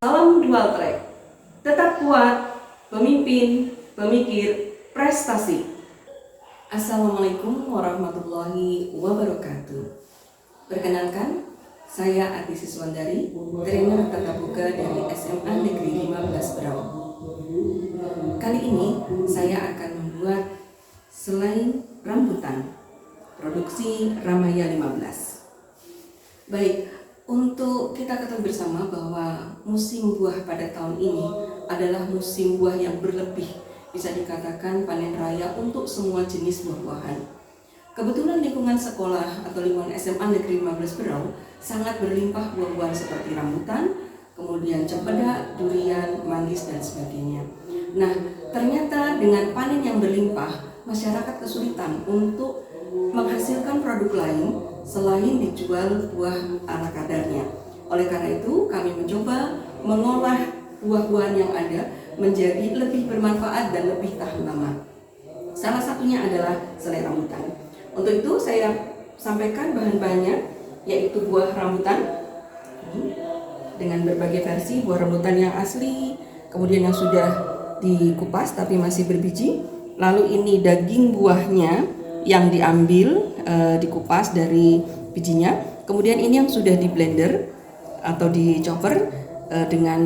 Salam dual track, tetap kuat, pemimpin, pemikir, prestasi. Assalamualaikum warahmatullahi wabarakatuh. Perkenalkan, saya Ati Siswandari, trainer tatap muka dari SMA Negeri 15 Berau. Kali ini saya akan membuat selai rambutan produksi Ramaya 15. Baik, untuk kita ketahui bersama bahwa musim buah pada tahun ini adalah musim buah yang berlebih, bisa dikatakan panen raya untuk semua jenis buah-buahan. Kebetulan lingkungan sekolah atau lingkungan SMA Negeri 15 Berau sangat berlimpah buah-buahan seperti rambutan, kemudian cempedak, durian, manggis, dan sebagainya. Nah, ternyata dengan panen yang berlimpah, masyarakat kesulitan untuk menghasilkan produk lain selain dijual buah ala kadarnya. Oleh karena itu, kami mencoba mengolah buah-buahan yang ada menjadi lebih bermanfaat dan lebih tahan lama. Salah satunya adalah selai rambutan. Untuk itu saya sampaikan bahan-bahannya, yaitu buah rambutan dengan berbagai versi, buah rambutan yang asli, kemudian yang sudah dikupas tapi masih berbiji. Lalu ini daging buahnya yang diambil dikupas dari bijinya. Kemudian ini yang sudah di blender atau di chopper dengan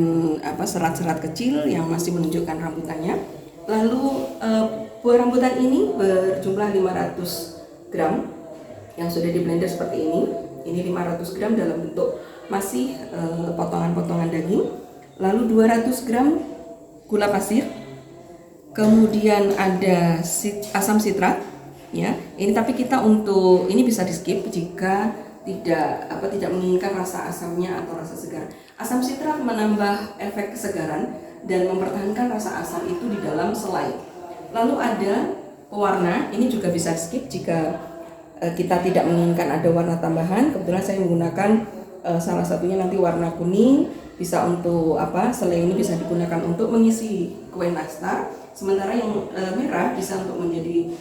serat-serat kecil yang masih menunjukkan rambutannya. Lalu buah rambutan ini berjumlah 500 gram yang sudah di blender seperti ini. Ini 500 gram dalam bentuk masih potongan-potongan daging. Lalu 200 gram gula pasir. Kemudian ada asam sitrat, ya. Ini tapi kita untuk ini bisa di skip jika tidak menginginkan rasa asamnya atau rasa segar. Asam sitrat menambah efek kesegaran dan mempertahankan rasa asam itu di dalam selai. Lalu ada pewarna, ini juga bisa skip jika kita tidak menginginkan ada warna tambahan. Kebetulan saya menggunakan salah satunya nanti warna kuning, bisa untuk selai ini bisa digunakan untuk mengisi kue nastar, sementara yang merah bisa untuk menjadi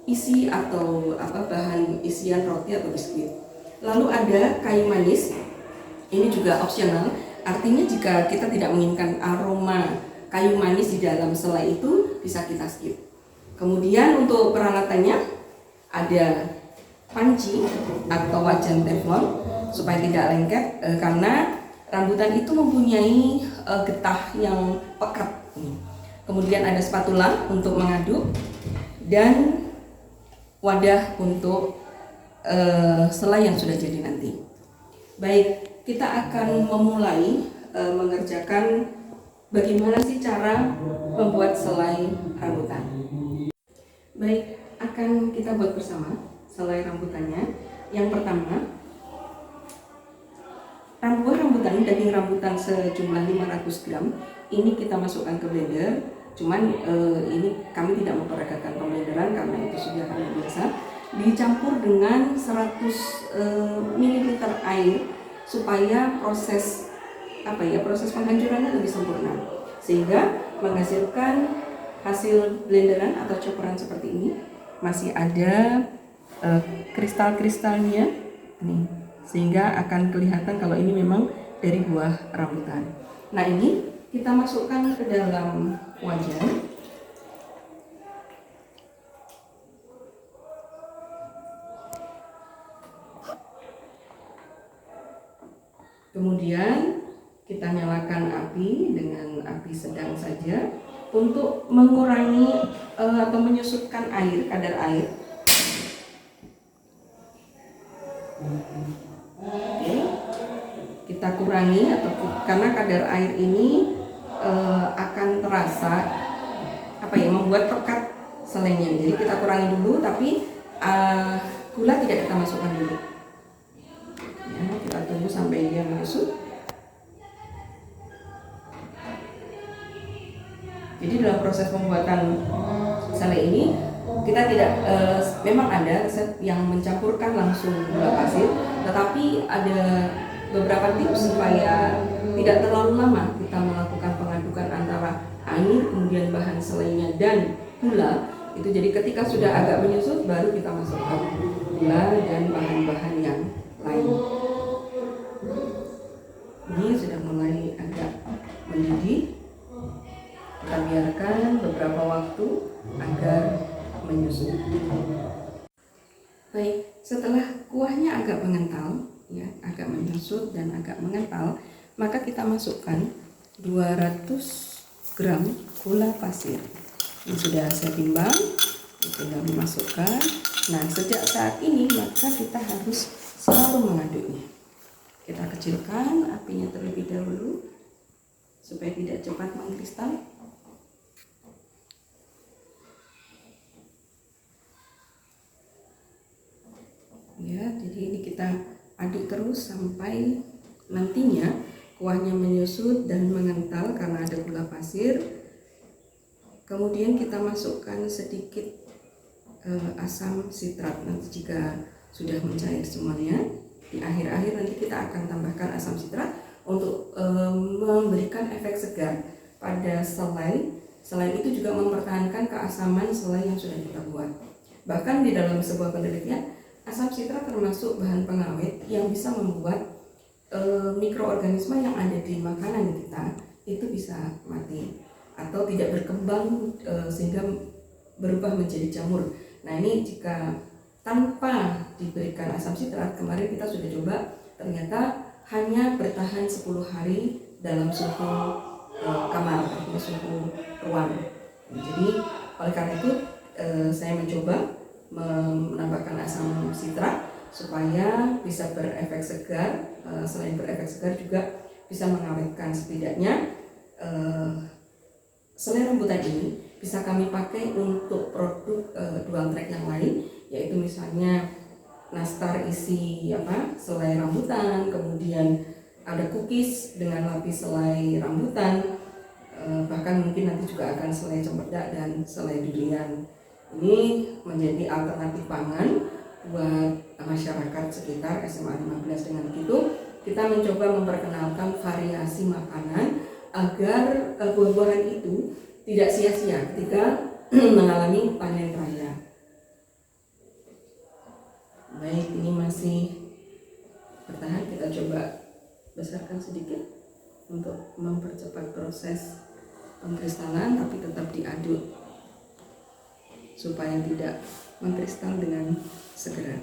isi atau bahan isian roti atau biskuit. Lalu ada kayu manis, ini juga opsional, artinya jika kita tidak menginginkan aroma kayu manis di dalam selai itu bisa kita skip. Kemudian untuk peralatannya ada panci atau wajan teflon supaya tidak lengket, karena rambutan itu mempunyai getah yang pekat. Kemudian ada spatula untuk mengaduk dan wadah untuk selai yang sudah jadi nanti. Baik, kita akan memulai mengerjakan bagaimana sih cara membuat selai rambutan. Baik, akan kita buat bersama selai rambutannya. Yang pertama, buah rambutan, daging rambutan sejumlah 500 gram. Ini kita masukkan ke blender. Cuman ini kami tidak memperagakan pemblenderan karena itu sudah kami biasa. Dicampur dengan 100 ml air supaya proses penghancurannya lebih sempurna, sehingga menghasilkan hasil blenderan atau chopperan seperti ini. Masih ada kristal-kristalnya nih, sehingga akan kelihatan kalau ini memang dari buah rambutan. Nah, ini kita masukkan ke dalam wajan. Kemudian kita nyalakan api dengan api sedang saja untuk mengurangi atau menyusutkan kadar air. Oke, kita kurangi karena kadar air ini akan rasa membuat pekat selainya. Jadi kita kurangi dulu, tapi gula tidak kita masukkan dulu. Ya, kita tunggu sampai dia menyusut. Jadi dalam proses pembuatan selai ini kita tidak memang ada resep yang mencampurkan langsung gula pasir, tetapi ada beberapa tips supaya tidak terlalu lama kita melakukan pengadukan antara air, kemudian bahan selainya dan gula. Itu jadi ketika sudah agak menyusut baru kita masukkan gula dan bahan-bahan yang lain. Ini sudah mulai agak mendidih. Kita biarkan beberapa waktu agar menyusut. Baik, setelah kuahnya agak mengental, ya, agak menyusut dan agak mengental, maka kita masukkan 200 gram gula pasir. Ini sudah saya timbang, tinggal dimasukkan. Nah, sejak saat ini maka kita harus selalu mengaduknya. Kita kecilkan apinya terlebih dahulu supaya tidak cepat mengkristal. Ya, jadi ini kita aduk terus sampai nantinya kuahnya menyusut dan mengental karena ada gula pasir. Kemudian kita masukkan sedikit asam sitrat. Nanti jika sudah mencair semuanya, di akhir-akhir nanti kita akan tambahkan asam sitrat untuk memberikan efek segar pada selai. Selain itu juga mempertahankan keasaman selai yang sudah kita buat. Bahkan di dalam sebuah penelitian, asam sitrat termasuk bahan pengawet yang bisa membuat mikroorganisme yang ada di makanan kita itu bisa mati atau tidak berkembang sehingga berubah menjadi jamur. Nah, ini jika tanpa diberikan asam sitrat, kemarin kita sudah coba, ternyata hanya bertahan 10 hari dalam suhu kamar, artinya suhu ruang. Jadi oleh karena itu saya mencoba menambahkan asam sitrat supaya bisa berefek segar. Selain berefek segar juga bisa mengawetkan. Setidaknya selai rambutan ini bisa kami pakai untuk produk dual track yang lain, yaitu misalnya nastar isi selai rambutan, kemudian ada cookies dengan lapis selai rambutan, bahkan mungkin nanti juga akan selai cempedak dan selai durian. Ini menjadi alternatif pangan buat masyarakat sekitar SMA 15. Dengan begitu kita mencoba memperkenalkan variasi makanan agar buah-buahan itu tidak sia-sia ketika mengalami panen raya. Baik, ini masih bertahan, kita coba besarkan sedikit untuk mempercepat proses pengkristalan, tapi tetap diaduk supaya tidak mengkristal dengan segera.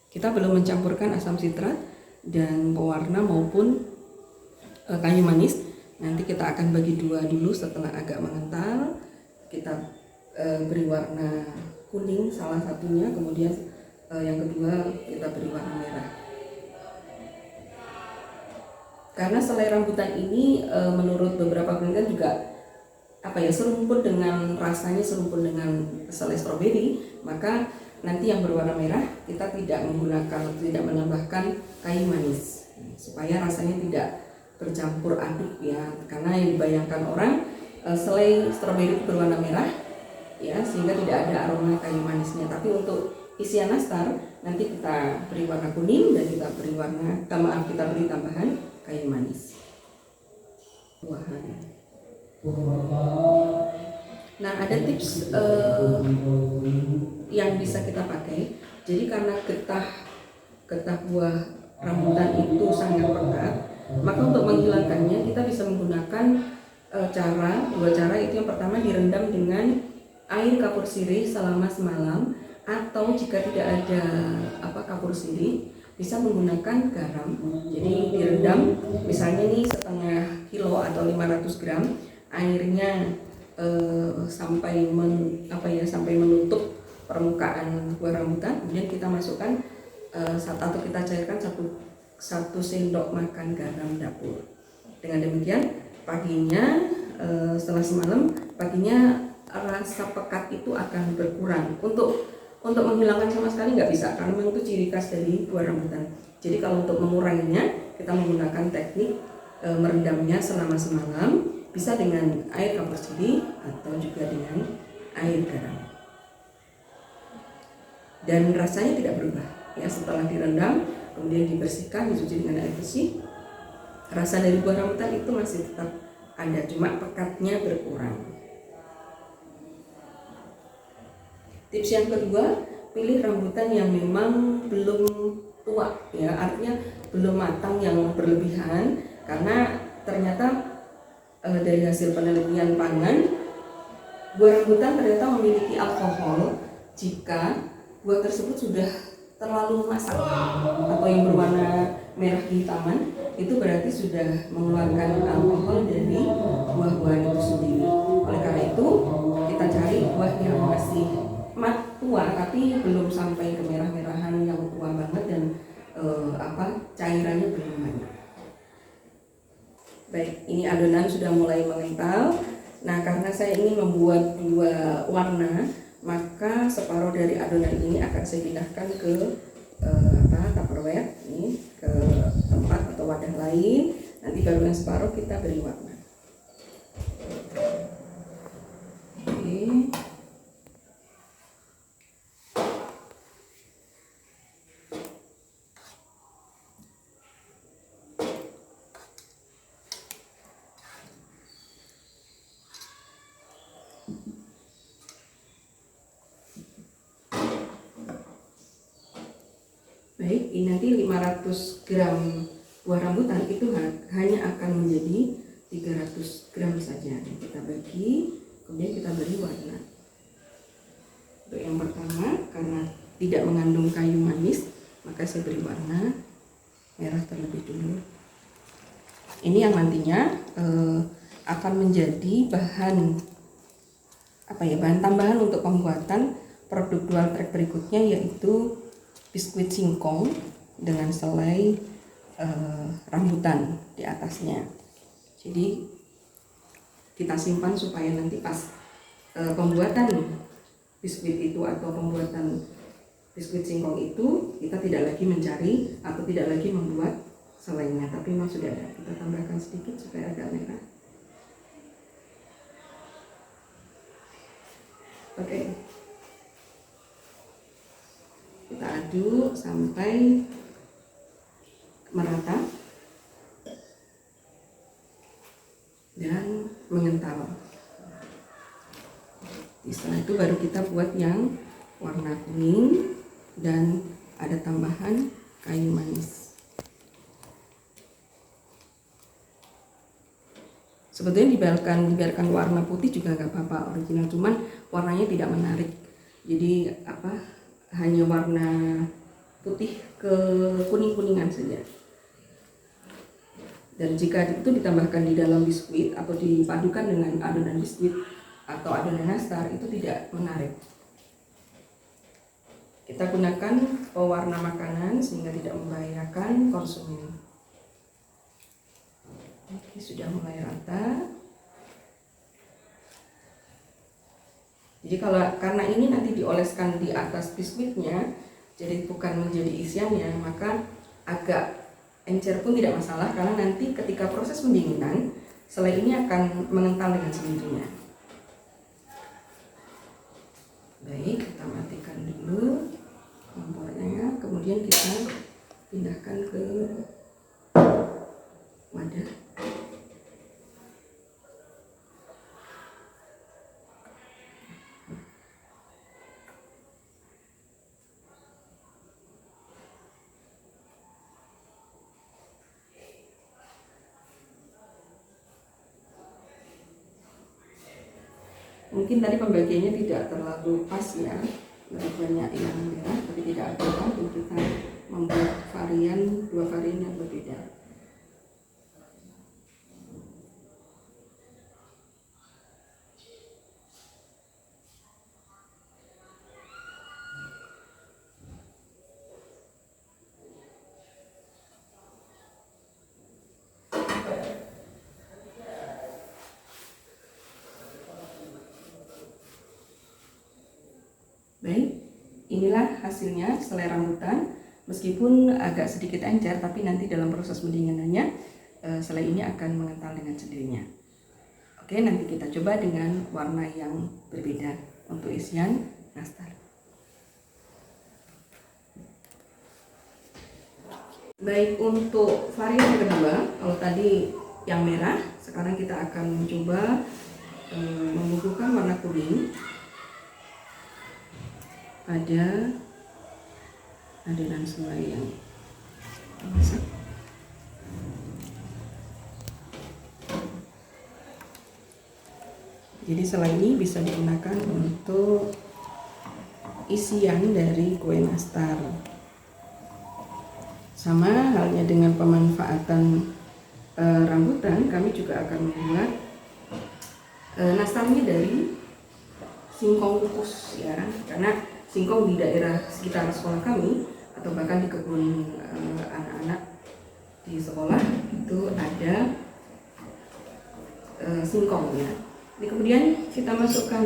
Kita belum mencampurkan asam sitrat dan pewarna maupun kayu manis. Nanti kita akan bagi dua dulu. Setelah agak mengental, kita beri warna kuning salah satunya, kemudian yang kedua kita beri warna merah. Karena selai rambutan ini menurut beberapa penelitian juga serumpun dengan rasanya, serumpun dengan selai stroberi, maka nanti yang berwarna merah kita tidak menambahkan kayu manis supaya rasanya tidak bercampur aduk ya. Karena yang dibayangkan orang selai stroberi berwarna merah ya, sehingga tidak ada aroma kayu manisnya. Tapi untuk isian nastar nanti kita beri warna kuning dan kita beri kita beri tambahan kayu manis. Nah, ada tips yang bisa kita pakai. Jadi karena getah buah rambutan itu sangat pekat, maka untuk menghilangkannya kita bisa menggunakan dua cara. Itu yang pertama, direndam dengan air kapur sirih selama semalam, atau jika tidak ada kapur sirih, bisa menggunakan garam. Jadi direndam, misalnya ini setengah kilo atau 500 gram, airnya sampai menutup permukaan buah rambutan. Kemudian kita masukkan atau kita cairkan satu sendok makan garam dapur. Dengan demikian paginya setelah semalam, paginya rasa pekat itu akan berkurang. Untuk menghilangkan sama sekali nggak bisa, karena memang itu ciri khas dari buah rambutan. Jadi kalau untuk menguranginya, kita menggunakan teknik merendamnya selama semalam, bisa dengan air kamar mandi atau juga dengan air garam. Dan rasanya tidak berubah ya, setelah direndam kemudian dibersihkan, dicuci dengan air bersih, rasa dari buah rambutan itu masih tetap ada, cuma pekatnya berkurang. Tips yang kedua, pilih rambutan yang memang belum tua ya, artinya belum matang yang berlebihan, karena ternyata dari hasil penelitian pangan, buah rambutan ternyata memiliki alkohol jika buah tersebut sudah terlalu masak atau yang berwarna merah kehitaman, itu berarti sudah mengeluarkan alkohol dari buah-buahan itu sendiri. Oleh karena itu kita cari buah yang masih tua tapi belum sampai ke merah-merahan yang tua banget dan cairannya belum banyak. Baik, ini adonan sudah mulai mengental. Nah, karena saya ingin membuat dua warna, maka separuh dari adonan ini akan saya pindahkan ke Tupperware, ini ke tempat atau wadah lain. Nanti baru yang separuh kita beri warna. Oke. Baik, ini nanti 500 gram buah rambutan itu hanya akan menjadi 300 gram saja. Kita bagi, kemudian kita beri warna. Untuk yang pertama, karena tidak mengandung kayu manis, maka saya beri warna merah terlebih dulu. Ini yang nantinya akan menjadi bahan tambahan untuk pembuatan produk dual track berikutnya, yaitu biskuit singkong dengan selai rambutan di atasnya. Jadi kita simpan supaya nanti pas pembuatan biskuit itu atau pembuatan biskuit singkong itu, kita tidak lagi mencari atau tidak lagi membuat selainya, tapi memang sudah ada. Kita tambahkan sedikit supaya agak merah. Oke. Kita aduk sampai merata dan mengental. Setelah itu baru kita buat yang warna kuning dan ada tambahan kayu manis. Sebetulnya dibiarkan warna putih juga nggak apa-apa original, cuman warnanya tidak menarik. Jadi hanya warna putih ke kuning-kuningan saja. Dan jika itu ditambahkan di dalam biskuit atau dipadukan dengan adonan biskuit atau adonan nastar, itu tidak menarik. Kita gunakan pewarna makanan sehingga tidak membahayakan konsumen. Oke, sudah mulai rata. Jadi karena ini nanti dioleskan di atas biskuitnya, jadi bukan menjadi isiannya, maka agak encer pun tidak masalah, karena nanti ketika proses pendinginan, selai ini akan mengental dengan sendirinya. Baik, kita matikan dulu kompornya, kemudian kita pindahkan ke wadah. Mungkin tadi pembagiannya tidak terlalu pas ya, lebih banyak yang merah, tapi tidak apa-apa, kita membuat dua varian yang berbeda. Baik, inilah hasilnya selai rambutan. Meskipun agak sedikit encer, tapi nanti dalam proses pendinginannya selai ini akan mengental dengan sendirinya. Oke, nanti kita coba dengan warna yang berbeda untuk isian nastar. Baik, untuk varian kedua, kalau tadi yang merah, sekarang kita akan mencoba membubuhkan warna kuning pada adonan selai yang masak. Jadi selai ini bisa digunakan untuk isian dari kue nastar. Sama halnya dengan pemanfaatan rambutan, kami juga akan membuat nastarnya dari singkong kukus ya, karena singkong di daerah sekitar sekolah kami atau bahkan di kebun anak-anak di sekolah itu ada singkong ya. Jadi kemudian kita masukkan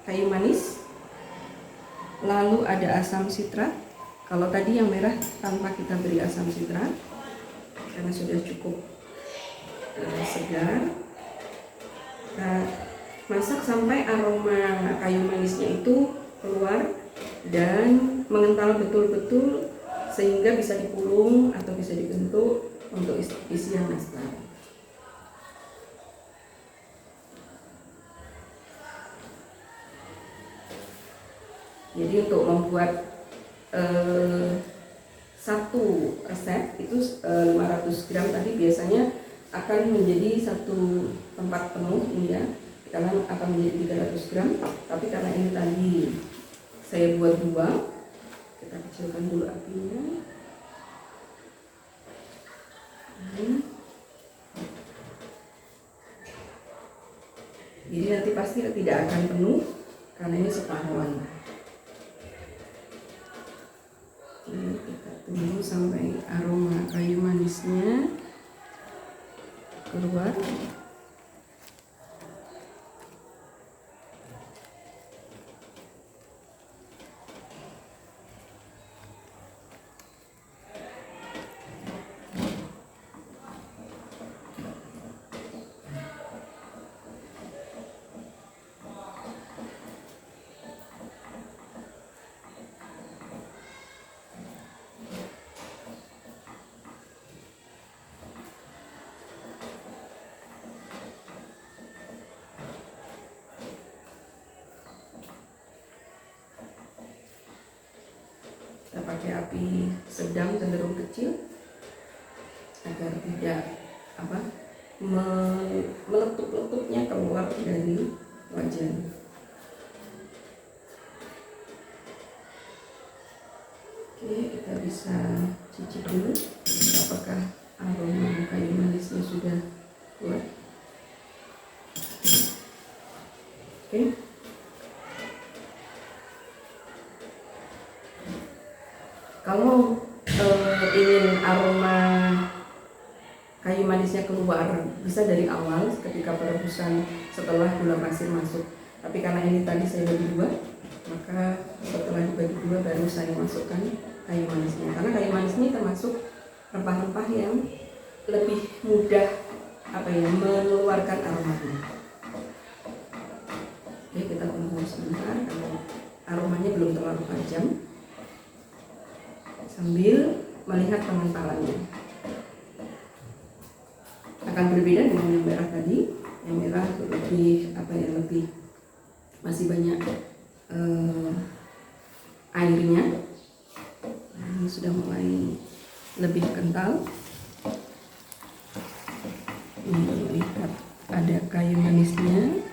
kayu manis, lalu ada asam sitrat. Kalau tadi yang merah tanpa kita beri asam sitrat karena sudah cukup segar. Kita masak sampai aroma kayu manisnya itu keluar dan mengental betul-betul sehingga bisa dipulung atau bisa dibentuk untuk isian nastar. Jadi untuk membuat satu resep itu 500 gram tadi biasanya akan menjadi satu tempat penuh ini ya, karena akan menjadi 300 gram, tapi karena ini tadi saya buat dua, kita kecilkan dulu apinya. Jadi nanti pasti tidak akan penuh karena ini separuhan. Kita tunggu sampai aroma kayu manisnya keluar. Kita pakai api sedang cenderung kecil agar tidak meletup-letupnya keluar dari wajan. Oke, kita bisa cicip dulu apakah aroma kayu manisnya sudah keluar. Oke. Kalau ingin aroma kayu manisnya keluar, bisa dari awal ketika perebusan setelah gula pasir masuk. Tapi karena ini tadi saya bagi dua, maka setelah dibagi dua baru saya masukkan kayu manisnya. Karena kayu manis ini termasuk rempah-rempah yang lebih mudah mengeluarkan aromanya. Oke, kita tunggu sebentar kalau aromanya belum terlalu tajam, sambil melihat pengentalannya. Akan berbeda dengan yang merah tadi. Yang merah lebih masih banyak airnya. Nah, ini sudah mulai lebih kental. Ini lihat ada kayu manisnya.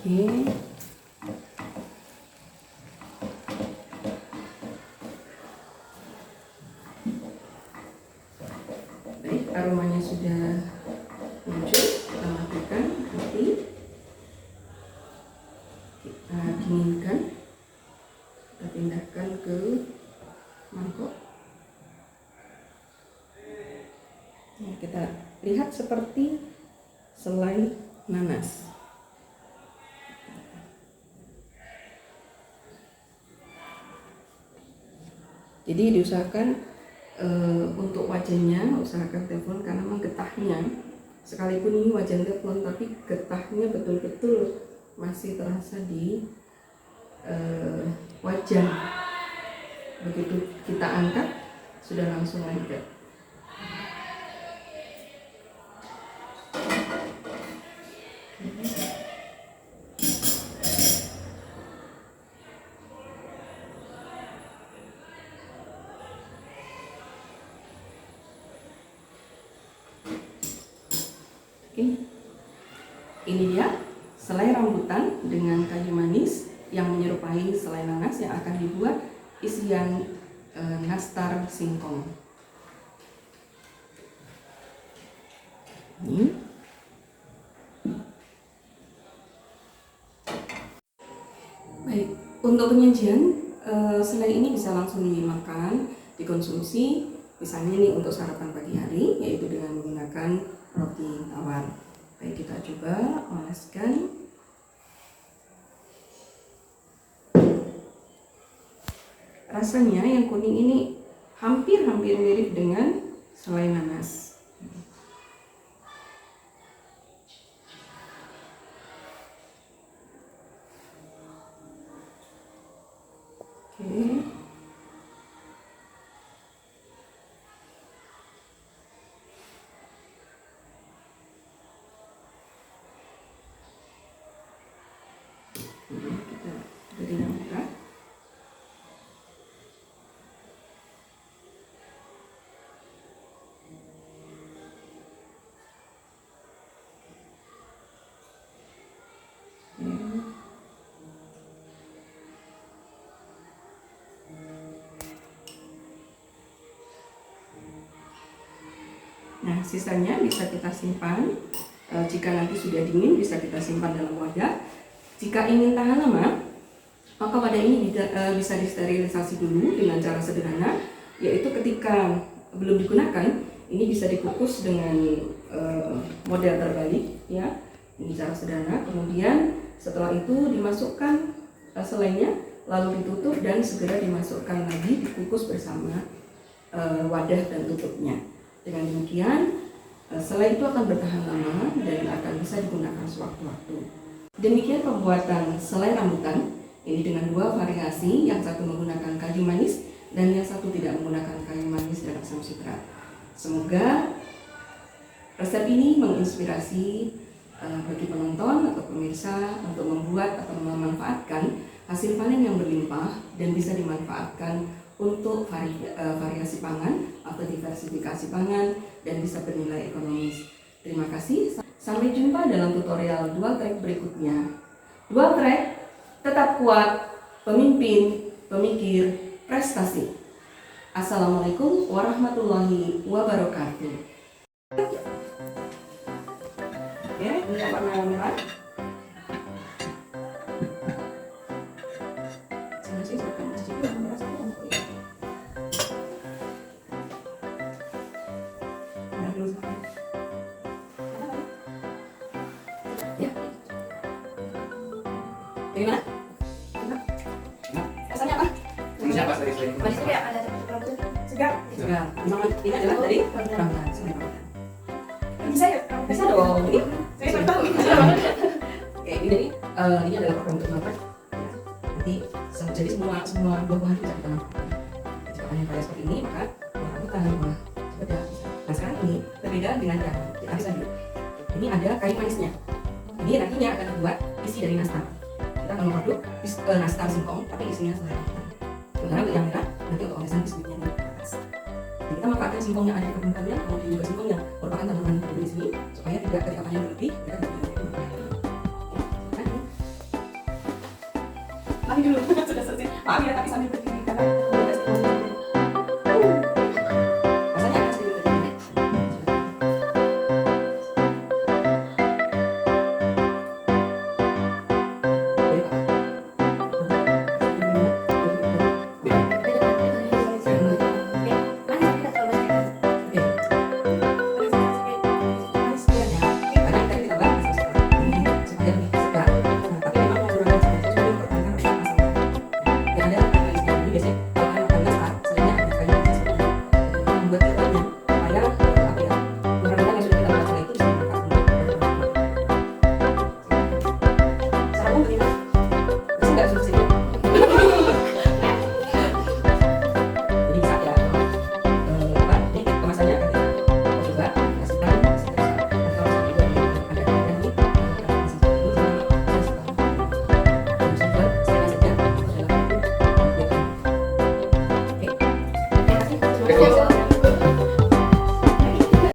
Oke. Baik, aromanya sudah muncul. Kita matikan api. Kita dinginkan. Kita pindahkan ke mangkok. Nah, kita lihat seperti selai nanas. Jadi diusahakan untuk wajannya usahakan teflon karena memang getahnya, sekalipun ini wajan teflon tapi getahnya betul-betul masih terasa di wajan. Begitu kita angkat sudah langsung lengket. Oke, ini dia selai rambutan dengan kayu manis yang menyerupai selai nanas yang akan dibuat isian nastar singkong. Ini. Baik, untuk penyajian selai ini bisa langsung dimakan, dikonsumsi, misalnya nih untuk sarapan pagi hari, yaitu dengan menggunakan roti tawar. Baik, kita coba oleskan. Rasanya yang kuning ini hampir mirip dengan selai nanas. Oke. Kita beri yang merah. Nah, sisanya bisa kita simpan. Jika nanti sudah dingin, bisa kita simpan dalam wadah. Jika ingin tahan lama, maka wadah ini bisa disterilisasi dulu dengan cara sederhana, yaitu ketika belum digunakan, ini bisa dikukus dengan model terbalik, ya. Ini cara sederhana. Kemudian setelah itu dimasukkan selainya, lalu ditutup dan segera dimasukkan lagi, dikukus bersama wadah dan tutupnya. Dengan demikian, selai itu akan bertahan lama dan akan bisa digunakan sewaktu-waktu. Demikian pembuatan selai rambutan, ini dengan dua variasi, yang satu menggunakan kayu manis dan yang satu tidak menggunakan kayu manis dan asam citrat. Semoga resep ini menginspirasi bagi penonton atau pemirsa untuk membuat atau memanfaatkan hasil panen yang berlimpah dan bisa dimanfaatkan untuk variasi pangan atau diversifikasi pangan dan bisa bernilai ekonomis. Terima kasih. Sampai jumpa dalam tutorial dual track berikutnya. Dual track, tetap kuat, pemimpin, pemikir, prestasi. Assalamualaikum warahmatullahi wabarakatuh. Ya, ini warna merah. Ya. Bagaimana? Rasanya apa? Manisnya pas dari selain Manis itu kayak ada rambutnya segar. Segar. Ini adalah dari rambutan. Bisa ya? Bisa dong. Ini Saya baru tahu. Oke, ini adalah program untuk makan. Nanti jadi semua buah-buahan bisa kita manfaatkan. Jika kalian pada seperti ini, maka buah rambutan, buah cempedak. Nah, sekarang ini berbeda dengan yang kita bisa dulu. Ini ada kayu manisnya. Ini nantinya akan dibuat isi dari nastar. Kita akan memproduk nastar singkong, tapi isinya selai rambutan. Sementara untuk yang merah, nanti untuk olesan biskuitnya di atas. Jadi kita manfaatkan singkong yang ada di kebun kalian, kemudian juga singkong yang merupakan tanaman hidup di sini, supaya tidak ketika panen berlebih, kita bisa Mandi dulu, sudah selesai. Maaf ya, tapi sambil